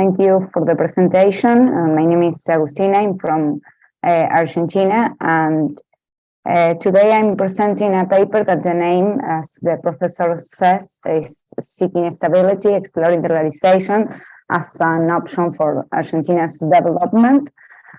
Thank you for the presentation. My name is Agustina. I'm from Argentina, and today I'm presenting a paper that the name, as the professor says, is Seeking Stability, Exploring Dollarization as an Option for Argentina's Development.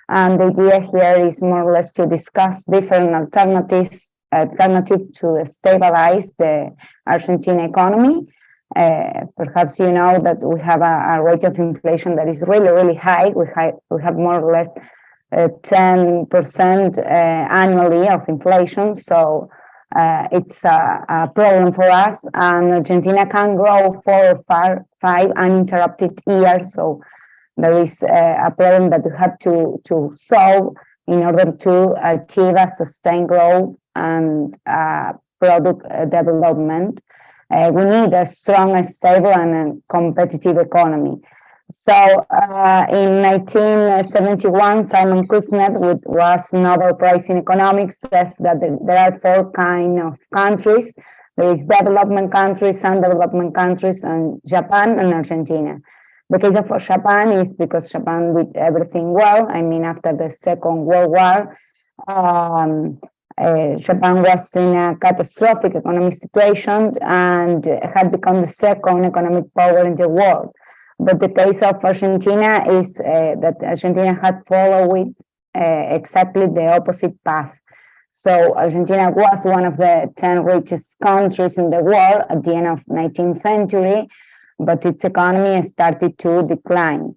And the idea here is more or less to discuss different alternatives to stabilize the Argentine economy. Perhaps you know that we have a rate of inflation that is really high. We have more or less 10% annually of inflation, so it's a problem for us. And Argentina can grow 4 or 5 uninterrupted years, so there is a problem that we have to solve in order to achieve a sustained growth and product development. We need a strong, stable, and a competitive economy. So in 1971, Simon Kuznets, who was Nobel Prize in Economics, says that there are 4 kinds of countries. There is development countries, undeveloped countries, and Japan and Argentina. The case of Japan is because Japan did everything well. I mean, after the Second World War, Japan was in a catastrophic economic situation and had become the second economic power in the world. But the case of Argentina is that Argentina had followed exactly the opposite path. So Argentina was one of the 10 richest countries in the world at the end of 19th century, but its economy started to decline.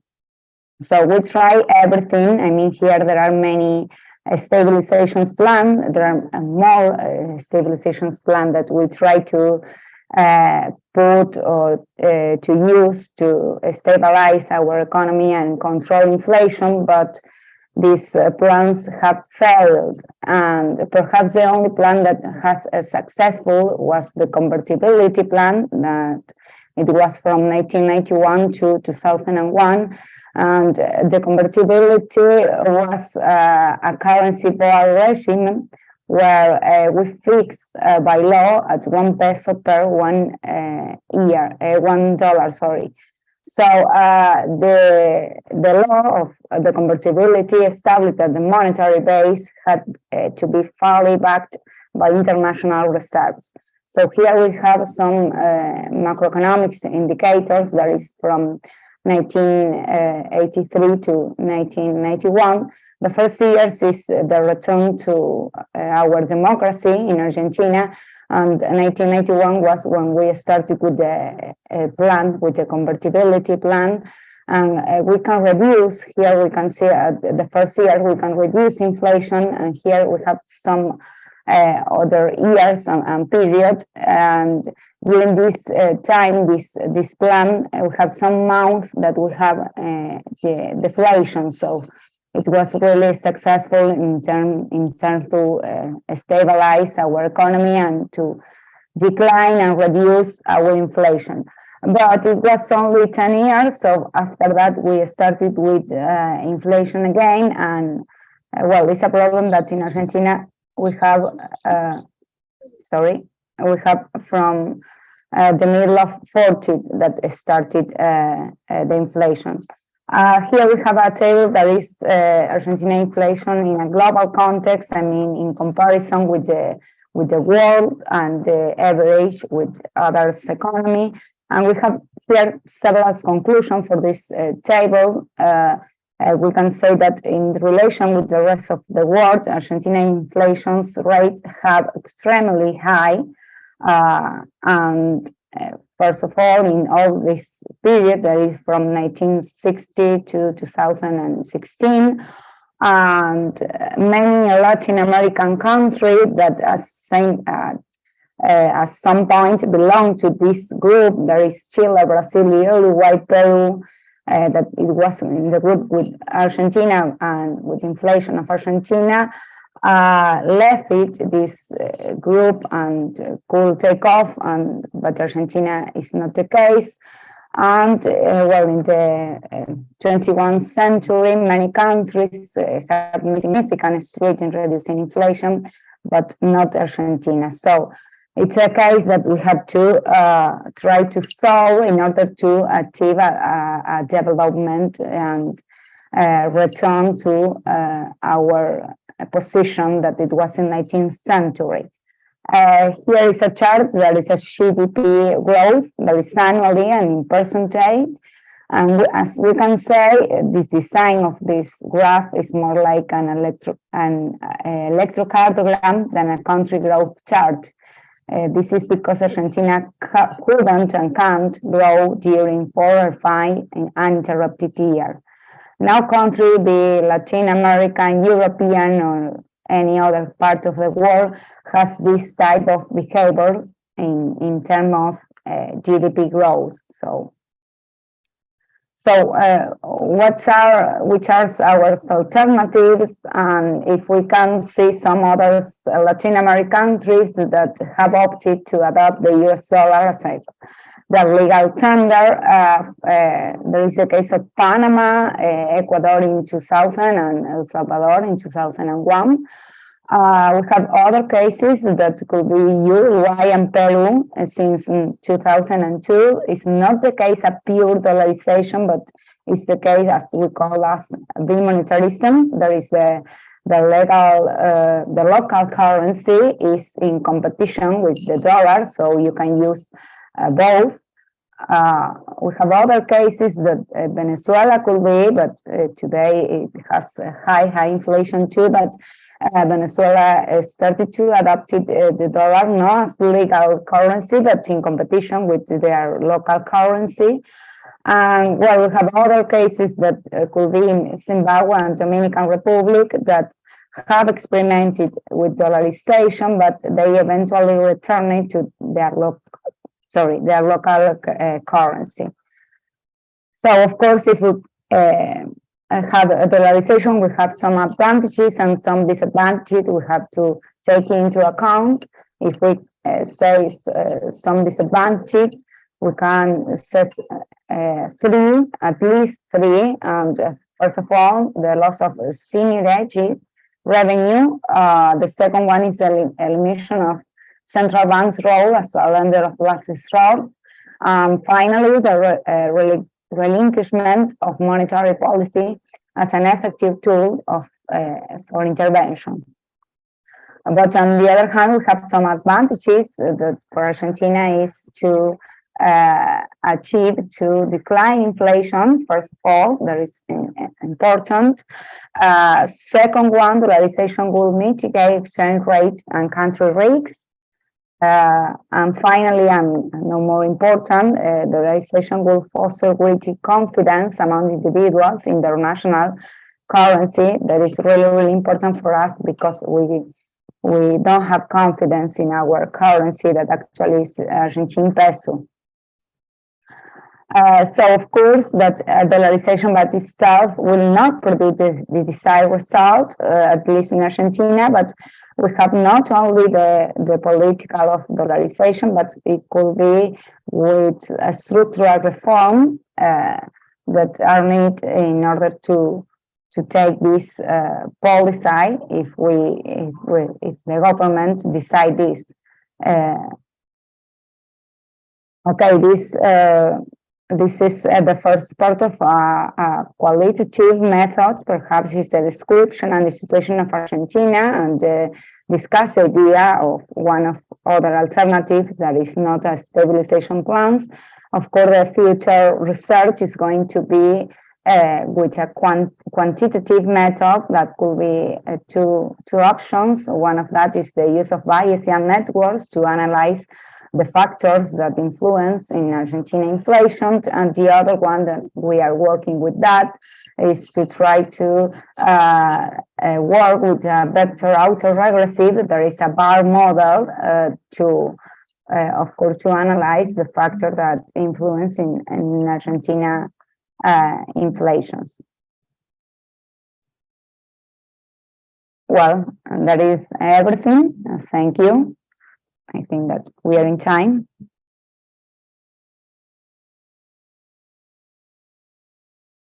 So we try everything. I mean, here there are many stabilizations plan. There are more stabilizations plan that we try to put or to use to stabilize our economy and control inflation, but these plans have failed. And perhaps the only plan that has a successful was the convertibility plan, that it was from 1991 to 2001. And the convertibility was a currency bar regime where we fix by law at 1 peso per $1, sorry. So the law of the convertibility established that the monetary base had to be fully backed by international reserves. So here we have some macroeconomics indicators that is from 1983 to 1991. The first years is the return to our democracy in Argentina, and 1991 was when we started with the plan, with the convertibility plan, and we can reduce, here we can see the first year we can reduce inflation, and here we have some other years and period, and during this time, this plan, we have some months that we have the deflation. So it was really successful in terms to stabilize our economy and to decline and reduce our inflation. But it was only 10 years. So after that, we started with inflation again. And well, it's a problem that in Argentina we have, we have from the middle of 40 that started the inflation. Here we have a table that is Argentina inflation in a global context. I mean, in comparison with the world and the average with others' economy. And we have here several conclusions for this table. We can say that in relation with the rest of the world, Argentina inflation's rates have extremely high. And first of all, in all this period, that is from 1960 to 2016, and many Latin American countries that at some point belong to this group. There is Chile, Brazil, Uruguay, Peru, that it was in the group with Argentina, and with inflation of Argentina, left this group and could take off, but Argentina is not the case. And well, in the 21st century, many countries have made significant strides in reducing inflation, but not Argentina. So It's a case that we have to try to solve in order to achieve a development and return to our position that it was in 19th century. Here is a chart. There is a GDP growth that is annually and in percentage. And as we can say, this design of this graph is more like an electrocardiogram than a country growth chart. This is because Argentina couldn't and can't grow during 4 or 5 uninterrupted years. No country, be Latin American, European, or any other part of the world, has this type of behavior in terms of GDP growth. Which are our alternatives? And if we can see some other Latin American countries that have opted to adopt the US dollar as the legal tender, there is the case of Panama, Ecuador in 2000, and El Salvador in 2001. We have other cases that could be Uruguay and Peru since 2002. It's not the case of pure dollarization, but it's the case as we call as demonetarism. There is the local currency is in competition with the dollar, so you can use both. We have other cases that Venezuela could be, but today it has high inflation too, but Venezuela started to adopt the dollar not as legal currency, but in competition with their local currency. And well, we have other cases that could be in Zimbabwe and Dominican Republic that have experimented with dollarization, but they eventually return it to their local currency. So, of course, if we have a dollarization, we have some advantages and some disadvantages we have to take into account. If we say some disadvantage, we can set at least three. And first of all, the loss of seniorage revenue. The second one is the elimination of central bank's role as a lender of last resort. Finally, the relinquishment of monetary policy as an effective tool for intervention. But on the other hand, we have some advantages that for Argentina is to achieve to decline inflation. First of all, that is important. Second one, dollarization will mitigate exchange rate and country risks. And finally, and no more important, dollarization will foster greater confidence among individuals in their national currency. That is really important for us because we don't have confidence in our currency that actually is Argentine peso. So of course that dollarization by itself will not produce the desired result, at least in Argentina, but we have not only the political of dollarization, but it could be with a structural reform that are needed in order to take this policy if the government decide this. Okay, this is the first part of a qualitative method. Perhaps is the description and the situation of Argentina, and discuss the idea of one of other alternatives that is not a stabilization plans. Of course, the future research is going to be with a quantitative method that could be two options. One of that is the use of Bayesian networks to analyze the factors that influence in Argentina inflation, and the other one that we are working with that is to try to work with a vector autoregressive. There is a bar model to, of course, to analyze the factor that influence in Argentina inflations. Well, and that is everything. Thank you. I think that we are in time.